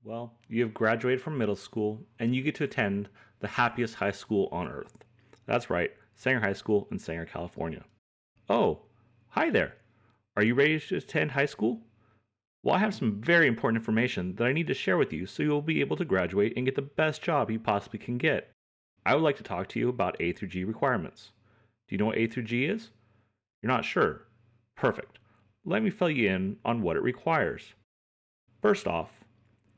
Well, you have graduated from middle school and you get to attend the happiest high school on earth. That's right, Sanger High School in Sanger, California. Oh, hi there. Are you ready to attend high school? Well, I have some very important information that I need to share with you so you'll be able to graduate and get the best job you possibly can get. I would like to talk to you about A through G requirements. Do you know what A through G is? You're not sure? Perfect. Let me fill you in on what it requires. First off,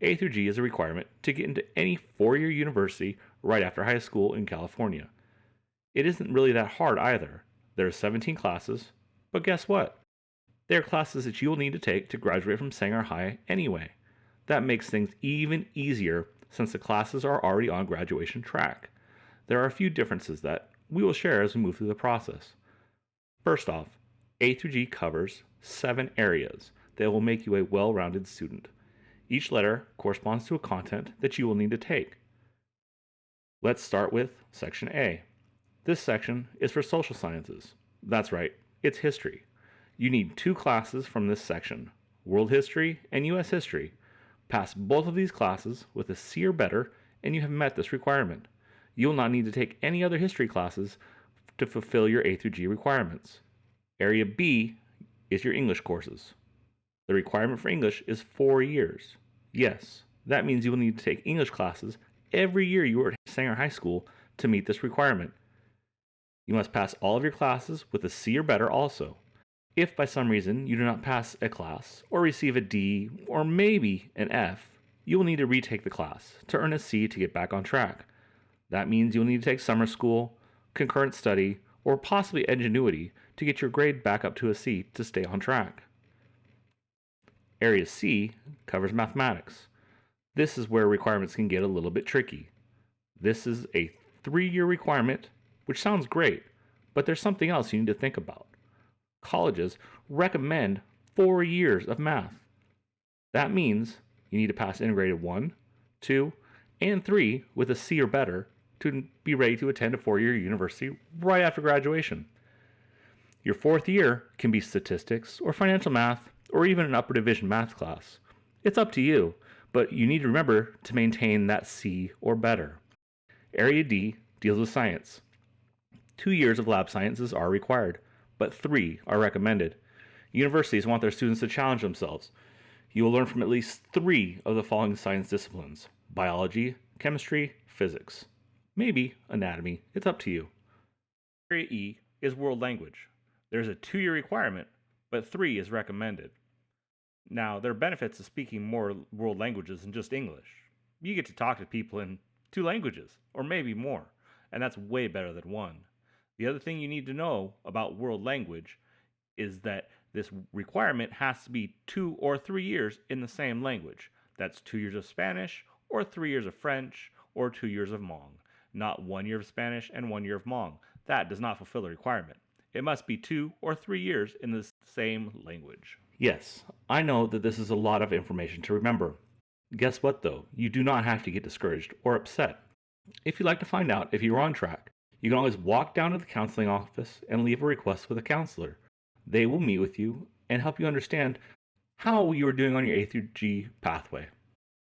A through G is a requirement to get into any four-year university right after high school in California. It isn't really that hard either. There are 17 classes, but guess what? They are classes that you'll need to take to graduate from Sanger High anyway. That makes things even easier since the classes are already on graduation track. There are a few differences that we will share as we move through the process. First off, A through G covers 7 areas that will make you a well-rounded student. Each letter corresponds to a content that you will need to take. Let's start with Section A. This section is for social sciences. That's right, it's history. You need 2 classes from this section, World History and U.S. History. Pass both of these classes with a C or better, and you have met this requirement. You will not need to take any other history classes to fulfill your A through G requirements. Area B is your English courses. The requirement for English is 4 years. Yes, that means you will need to take English classes every year you are at Sanger High School to meet this requirement. You must pass all of your classes with a C or better also. If by some reason you do not pass a class or receive a D or maybe an F, you will need to retake the class to earn a C to get back on track. That means you'll need to take summer school, concurrent study, or possibly Edgenuity to get your grade back up to a C to stay on track. Area C covers mathematics. This is where requirements can get a little bit tricky. This is a 3-year requirement, which sounds great, but there's something else you need to think about. Colleges recommend 4 years of math. That means you need to pass integrated 1, 2, and 3 with a C or better to be ready to attend a 4-year university right after graduation. Your 4th year can be statistics or financial math or even an upper division math class. It's up to you, but you need to remember to maintain that C or better. Area D deals with science. 2 years of lab sciences are required, but 3 are recommended. Universities want their students to challenge themselves. You will learn from at least 3 of the following science disciplines: biology, chemistry, physics. Maybe anatomy. It's up to you. Area E is world language. There's a 2-year requirement, but 3 is recommended. Now, there are benefits to speaking more world languages than just English. You get to talk to people in 2 languages, or maybe more, and that's way better than 1. The other thing you need to know about world language is that this requirement has to be 2 or 3 years in the same language. That's 2 years of Spanish, or 3 years of French, or 2 years of Hmong. Not 1 year of Spanish and 1 year of Hmong. That does not fulfill the requirement. It must be 2 or 3 years in the same language. Yes, I know that this is a lot of information to remember. Guess what though? You do not have to get discouraged or upset. If you'd like to find out if you are on track, you can always walk down to the counseling office and leave a request with a counselor. They will meet with you and help you understand how you are doing on your A through G pathway.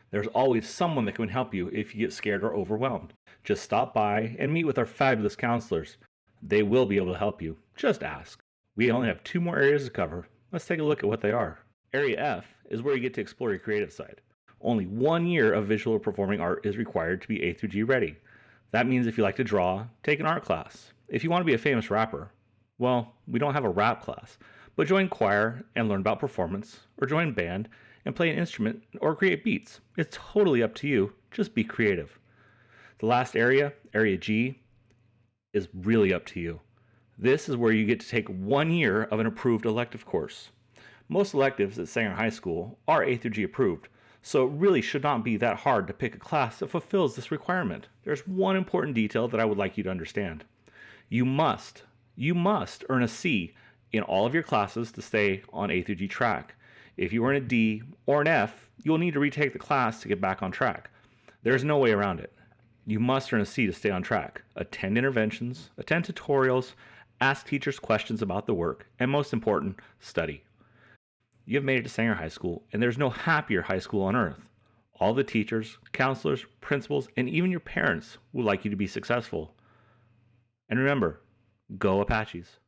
There's always someone that can help you if you get scared or overwhelmed. Just stop by and meet with our fabulous counselors. They will be able to help you. Just ask. We only have 2 more areas to cover. Let's take a look at what they are. Area F is where you get to explore your creative side. Only 1 year of visual or performing art is required to be A through G ready. That means if you like to draw, take an art class. If you want to be a famous rapper, well, we don't have a rap class, but join choir and learn about performance, or join band and play an instrument or create beats. It's totally up to you. Just be creative. The last area, Area G, is really up to you. This is where you get to take 1 year of an approved elective course. Most electives at Sanger High School are A through G approved, so it really should not be that hard to pick a class that fulfills this requirement. There's one important detail that I would like you to understand. You must earn a C in all of your classes to stay on A through G track. If you earn a D or an F, you'll need to retake the class to get back on track. There's no way around it. You must earn a C to stay on track. Attend interventions, attend tutorials, ask teachers questions about the work, and most important, study. You have made it to Sanger High School, and there's no happier high school on earth. All the teachers, counselors, principals, and even your parents would like you to be successful. And remember, go Apaches.